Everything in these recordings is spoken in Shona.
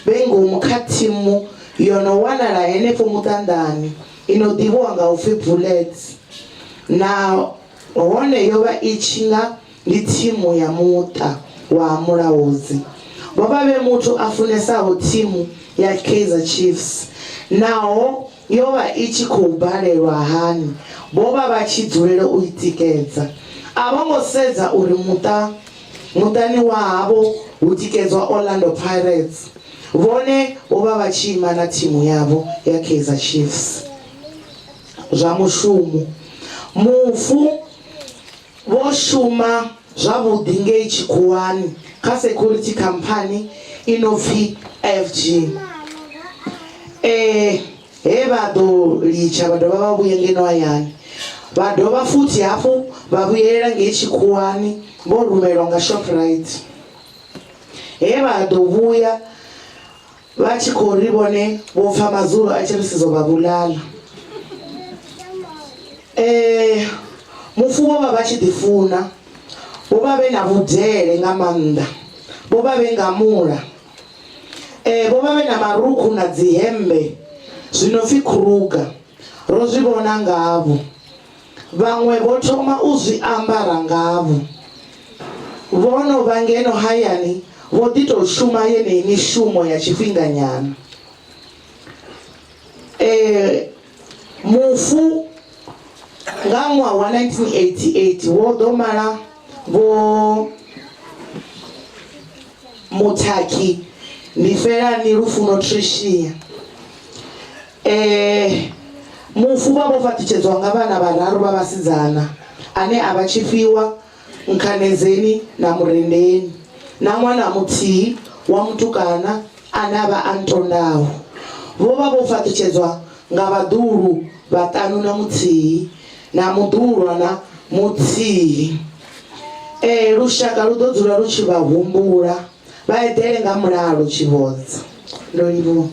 bengomu kha thimu yo no wanala henefho muṱanḓani ino ḓivhiwa nga upfhi bullets na hone yo vha i tshi nga ndi thimu ya muṱa wa Mulaudzi. Vho vha vhe muthu a funesaho thimu ya Kaizer Chiefs naho yo vha i tshi khou balelwa hani vho vha vha tshi dzulela u i tikedza. A vho ngo sedza uri muṱani wa havho hu tikedzwa Orlando Pirates, vhone vho vha vha tshi ima na thimu yavho ya Kaizer Chiefs. Zwa mushumo mufu vho shuma zwavhuḓi ngei tshikhuwani kha security company inopfi FG. He vha ḓo litsha vha dovha vha vhuye ngeno hayani, vha dovha futhi hafhu vha vhuyelela ngei tshikhuwani vho rumelwa nga Shoprite. He vha ḓo vhuya vha tshi khou ri vhone vho pfha mazulu a tshi ri sizo vha vhulala. Mufu vho vha vha tshi ḓifuna, vho vha vhe na vhudele nga maanḓa, vho vha vhe nga mula, vho vha vhe na marukhu na dzi hembe zwino pfi kruga ro zwi vhona ngavho. Vhaṅwe vho thoma u zwi ambara ngavho, vhono vha ngeno hayani vho ḓi tou shuma yeneyi mishumo ya tshifhinga nyana. Mufu nga ṅwaha wa 1988 wo ḓo mala vho Muthaki Ndifelani Lufuno Tricia. Mufu vha vho fhaṱutshedzwa nga vhana vhararu vha vhasidzana ane a vha Tshifhiwa, Nkhanezeni na Murendeni na ṅwana muthihi wa mutukana ane a vha Antondaho. Vho vha vho fhaṱutshedzwa nga vhaḓuhulu vhaṱanu na muthihi na muḓuhulwana muthihi. Lushaka lu ḓo dzula lu tshi vha humbula vha eḓele nga mulalo Tshivhodza. Ndo livhuwa.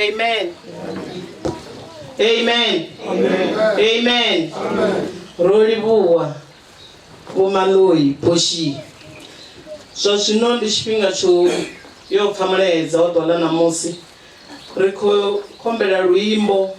Amen. Amen. Amen. Rolivhuwa Vhomaloi Poshi. Zwa zwino ndi tshifhinga tsho yo pfha mulaedza o ḓola namusi ri khou khombela luimbo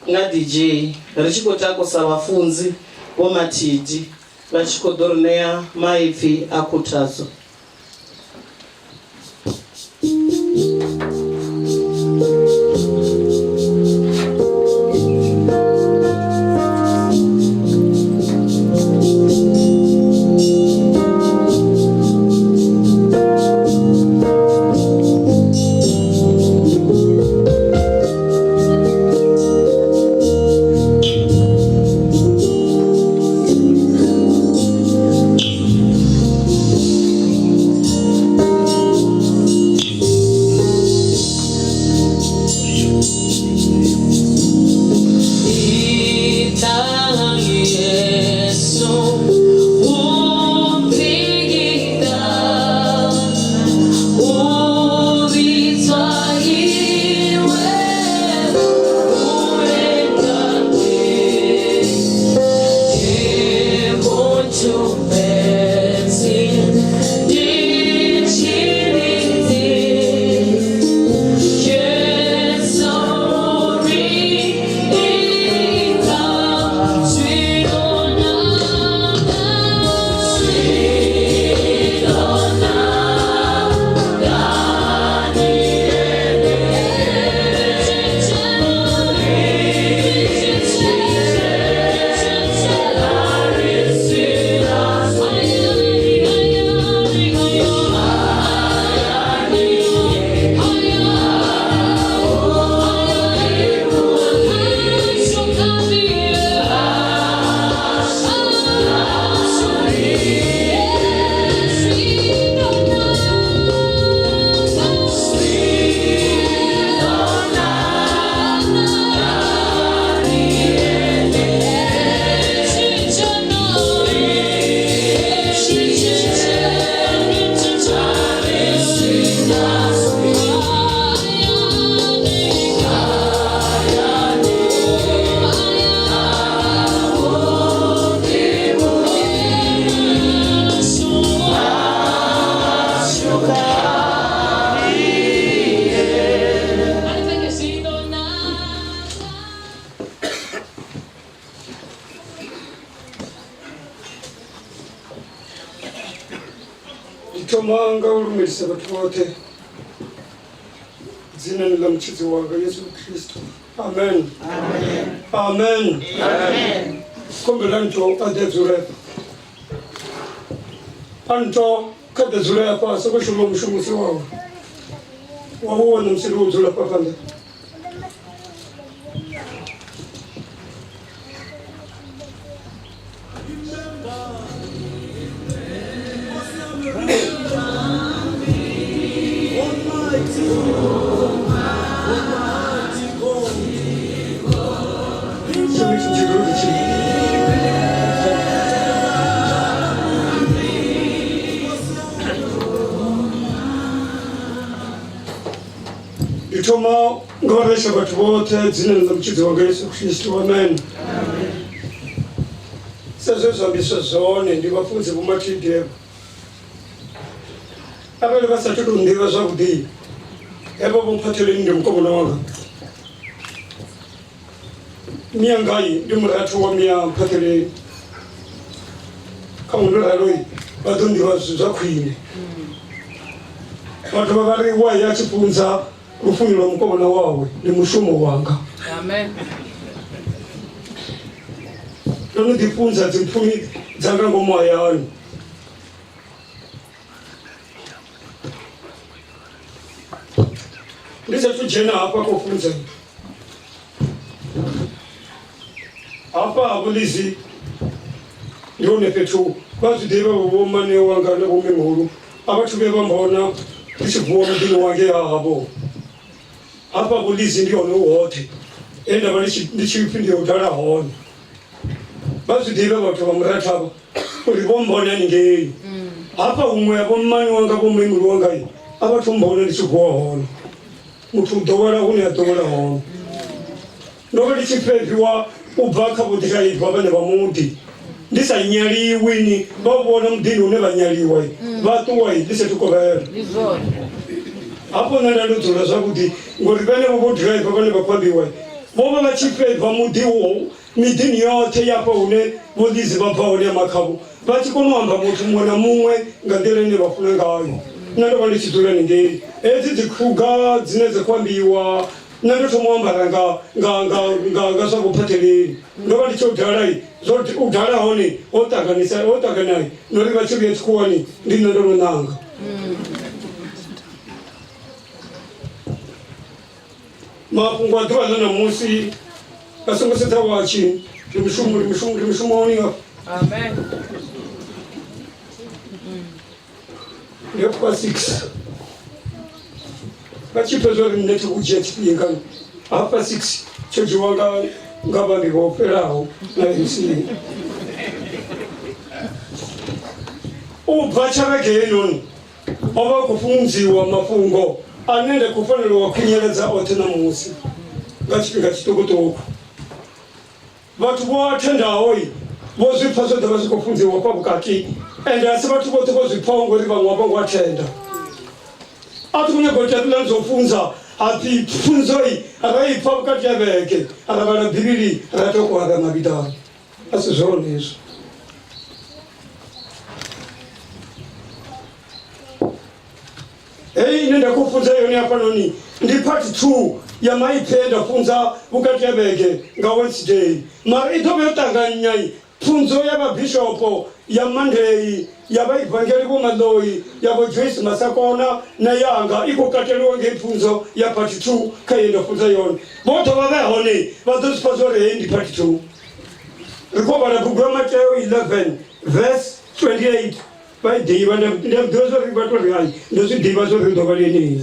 nga DJ ri tshi khou takusa vhafunzi vho Mathidi vha tshi khou ḓo ri ṋea maipfi a khuthadzo. Itomanga ulumelisa bathu bote dzina la mchitsi wanga Yesu Kristo. Amen. Amen. Amen. Amen. Kombelanto adezure. Anto kadezure apa soko shumo mshumusi wao. Wao na msiru uzula papanda. Itoma ngoresha bathu bote dzina la mchitsi wanga Yesu Kristo. Amen. Sezozambisa zone ndivafunze kumatideko avele vasati kundiva zvakudii evo vomphatheleni ngemukomana wanga miyangai ndimuratu wa miya mphatheleni kaundoraloi vatondiva zvakwine vathu vavari wai achibvunza rufunyo rwamukomana wawe nemushumo wanga. Amen. Ndinodibvunza dzipfumi dzangangomwa yani ndisatujena hapa kofunza hapa abulizi ndione petu vazvideva vomane wanga nevome mhuru avatuve vambona ndichibvuwa mudini wange havo hapa abulizi ndione uhote endava ndichipindira udara hone vazvideva vatu vamuratava kuti vombona ningei hapa umwe avomani wanga vome mhuru wangai avatombona ndichibvuwa hone mutu udowera une adowera hone ndokuti chipedhiwa ubva akavotikaidwa vane vamudi ndisanyaliwini vavona mudhini une vanyaliwa vatuwai ndisetikovera apo nandandodzora zvakuti ngoti vane vovodhiraibva vane vakwambiwa vova vachipedhwa mudhiwo midhini yote yapa une volizi vabva une makavo vachikonohamba mutu mumwe namumwe ngandirene vafuna ngayo nandova ndichidzora ningei edzi dzikruga dzine dzekwambiwa nandotomuambara nga zvakuphatheleni ndova ndichiudharai zoti udhara hone otaganai nori vachivetikuwani ndinandoronanga mafungo adhivana namusi kasongosedza wachi rimushumo oninga ndekupa 6 vachipezori mneti ujiya chipingano hapa 6 choji wanga ngavandivoperawo naisi ubva chavagenoni ova kufunziwa mafungo anende kufanirwa kunyeredza ote namusi ngachipinga chitokotoko vatu voatendaoi vozvipa zvodza vazvikofunziwa pabukati ende asi vatu vote vozvipawo ngori vamwe vangwatenda ati kunyegotatinanzofunza ati pfunzoi raipa bukati yaveke aravana bhibiri ratokwara mavitano asi zvoonezvo hei inenda kufunza yoni apanoni ndi part 2 yamaipenda funza bukati yaveke nga Wednesday mari itoveyotanganyai pfunzo yavabhishopo yamonday yavaivhangeri vomaloi yavo Joyce Masakona nayanga ikokateliwa ngepfunzo ya part 2 kaienda funza yoni voto vavehone vazosipazorei ndi part 2 rikovana bhuku raMateyo 11 verse 28 vaidiva ndozorivatoriai ndozvidiva zorindovalenei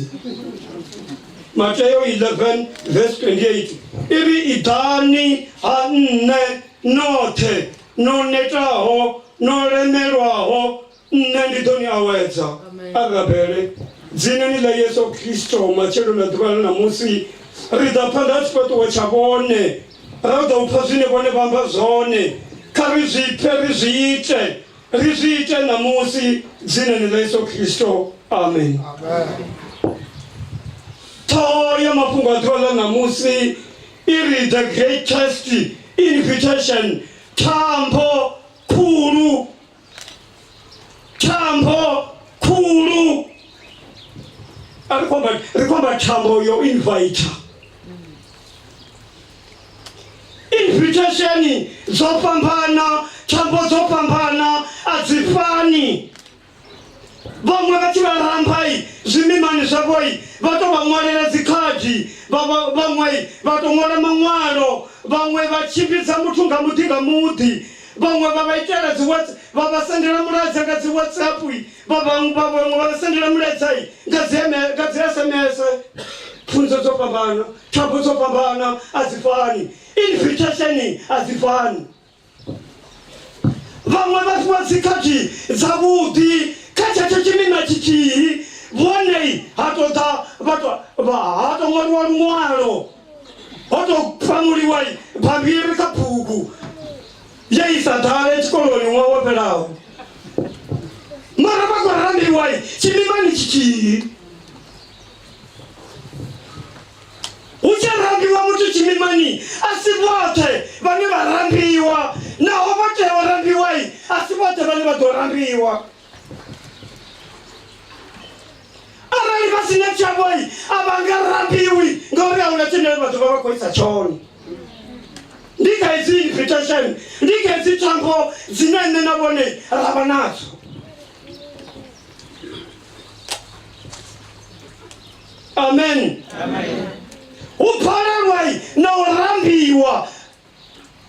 Mateyo 11 verse 28 iri idhani hanne note nonetaho noremerwaho nendidoni awedza agapere dzineni la Yesu Kristo machero nadhuvana namusi ridapanda chipatuwa chavone rauda upazvine vone vamba zvone karizvipe rizviite namusi dzineni la Yesu Kristo. Amen. Toya mafungo adhuvana namusi iri the greatest invitation tambo kuru alikwamba tambo yo inviter invitation zopambana tambo zopambana azifani vamwe vachivarambai zvimimani zvavoi vatovamwarira zikadhi vamwe vatomwara mamwaro vamwe vachimbidza mutunga mudhi vamwe vavaitera vavasendera muradzi ngazi WhatsApp vamwe vavasendera muradzi ngazi SMS pfunzo dzopambana tambo dzopambana azifani invitation azifani vamwe vafiwa zikadhi dzavudi kachacho chimina chichii vonei hatomwariwa mwaro hotopfamuliwai pambiri kabhuku yeisadhara echikoloni mwawoperawo mara vakorambiwai chimimani chichii ucharambiwa muti chimimani asi vote vane varambiwa naho vote varambiwai asi vote vane vadorambiwa arali vasina chavoi avangarambiwi ngauri hauna chineve vathu vavakoisa choni ndikaidzi invitation ndikaidzi tambo dzine navone rava nadzo amen upararwai naurambiwa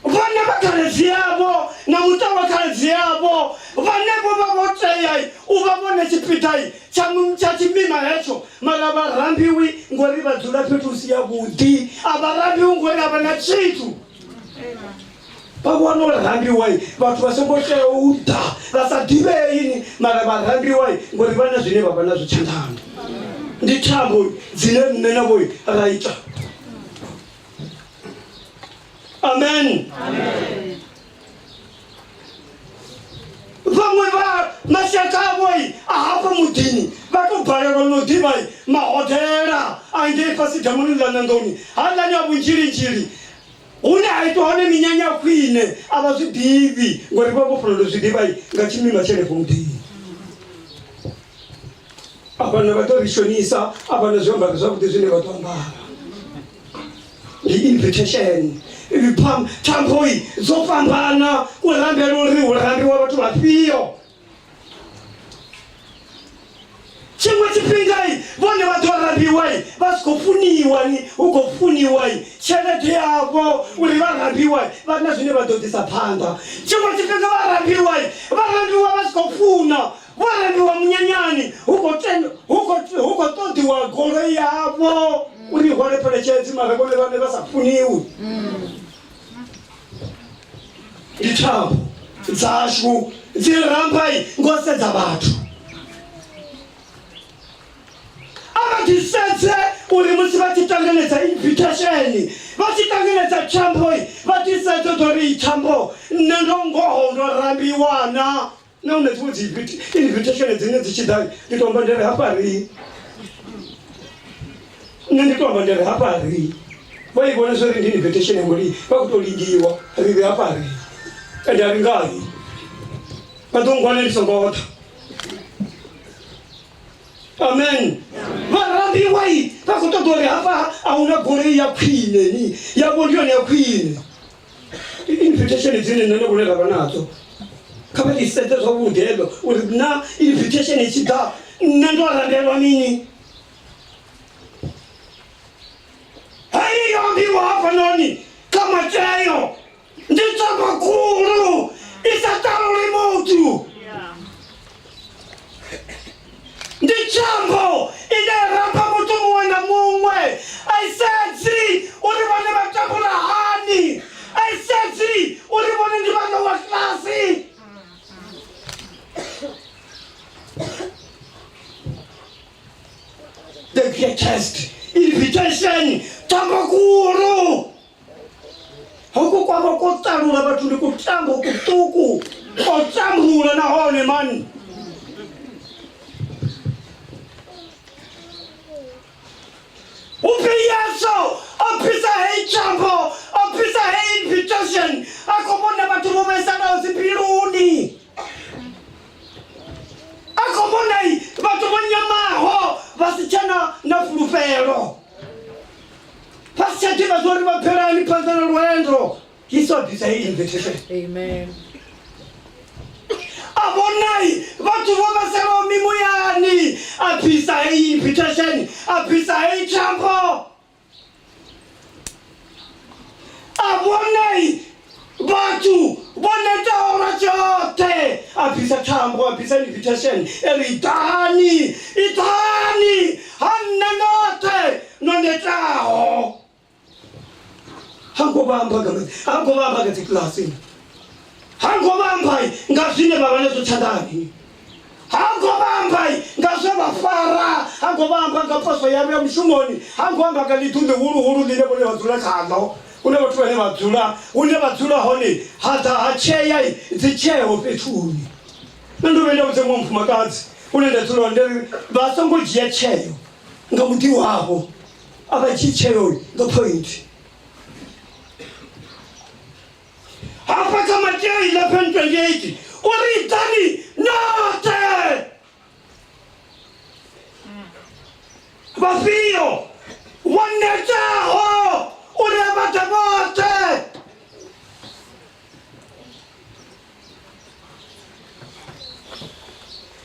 vana vakaredzi yavo namuta vakaredzi yavo vanevo vavoteyai uvavone chipitai chachimima hecho mara varambiwi ngori vadzura petusi yavudi avarambiwi ngori havana chitu pavanorambiwai vathu vasongoteuda vasadhiveini mara varambiwai ngori vana zvine vavana zvichandano nditambo dzine nenavoi raita amen vamwe mashaka avoi ahapa mudhini vatobharerwa nodhivai mahotera ainde pasidhamunilanandoni halani avunjirinjiri une aitoone minyanya kwine avazvidhivi ngori vavoprodo zvidhivai ngachimima chenevomudhini avana vatorishonisa avana zviambaro zvakuti zvine vatoambara invitation tamboi dzopambana urambiwa vatu vapiyo chimwe chipingai vone vatorambiwai vasikofuniwani ugofuniwai chelete yavo uri varambiwai vana zvine vadhodhisa panda chimwe chipinga varambiwai varambiwa vasikofuna varambiwa munyanyani hukotodiwa goro yavo uri hwareperechenzi marakone vane vasafuniwi nditambo dzashu dzirambai ngose dzavathu avatisedze uri musi vachitanganedza invitation vachitanganedza tamboi vatisedze tori tambo nendongoho ndorambiwana naunedzimwe invitation dzine dzichidai nditomba ndere hapari nenditomba ndere hapari vaivona zvori ndi invitation ngori vakutolingiwa riri hapari ende haringai padongwana ndisongota amen varambiwai vakutodori hapa hauna gore yakwineni yavo ndiyoni yakwine invitation dzine nendokune rava nadzo kavatisedze zvavudhelo uri na invitation ichida nendorambiwa nini haiyambiwa hapa noni kama chayo ndichamakuru isataruri mutu ndichambo ineramba mutu mumwe na mumwe aisedzi uri vane vatakura hani aisedzi uri vane ndi vana wa klasi the greatest invitation tambakuru huku kwava kotarura vathu ndi kutambo kutuku kotambula nahone mani upe yeso apisa hei chambo apisa hei invitation akomona vathu vovesana zipiluni akomonai vathu vanyamaho vasichana na fulufelo vasichativa zori vaphelani phanzana lwendo yisodisa i-invitation. Amen. Abonai vatu vovasela mimuyani aphisa i-invitation aphisa ichambo. Abonai vatu voneta ora chote aphisa chambo aphisa invitation elitani itani hannanote nonetaho hangovamba katiklasini hangovambai ngazvine vavanezotandani hangovambai ngazvavafara hangovamba ngaposo yavo yamushumoni hangovamba kalitunde huru line vone vadzula kano une vatu vane vadzula une vadzula hone hata hacheyai dzicheho petuni nandovenda kuti mumfumakadzi unoenda dzula nderi vasongojiya cheyo ngamuti wavo avachicheyo ngapointi hapa kama jai 11:28 uritani note vafio wanetaho urevata vote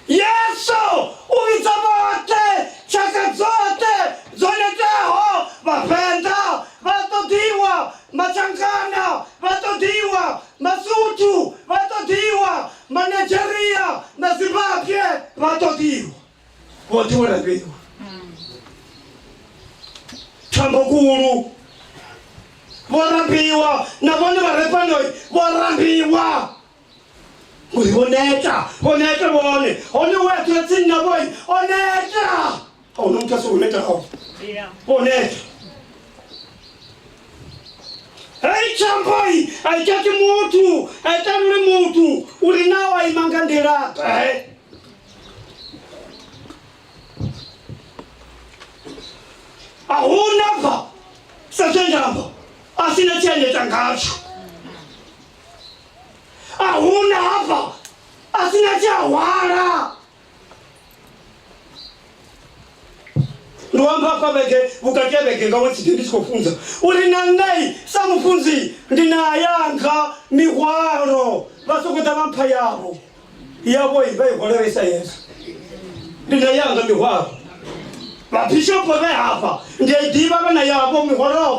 Yesu uvitsa vote chaka zote zonetaho vapenda vatodiwa machangana vatodiwa masutu vatodiwa Nigeria na Zimbabwe vatodiwa vote vorambiwa chambo kuru vorambiwa na vone varepanoi vorambiwa oneta vone one wetu yatsina voi oneta aunomutasi oneta hao oneta Hey champai, aitati mutu, aitanule mutu, urinawa imangandirata, Ahuna pa, satendamba, asina chende tangacho. Ahuna hapa, asina chawara. Luamba hapa beke, bukakia beke, ngawa chitindisiko funza. Ulinanai, samufunzi, ndina yanga, miwaro, vasokota vampa yabo. Yabo ibai kolewesa Yesu. Ndina yanga miwaro. Bishop of hapa, ndiye diba na yabo miwaro.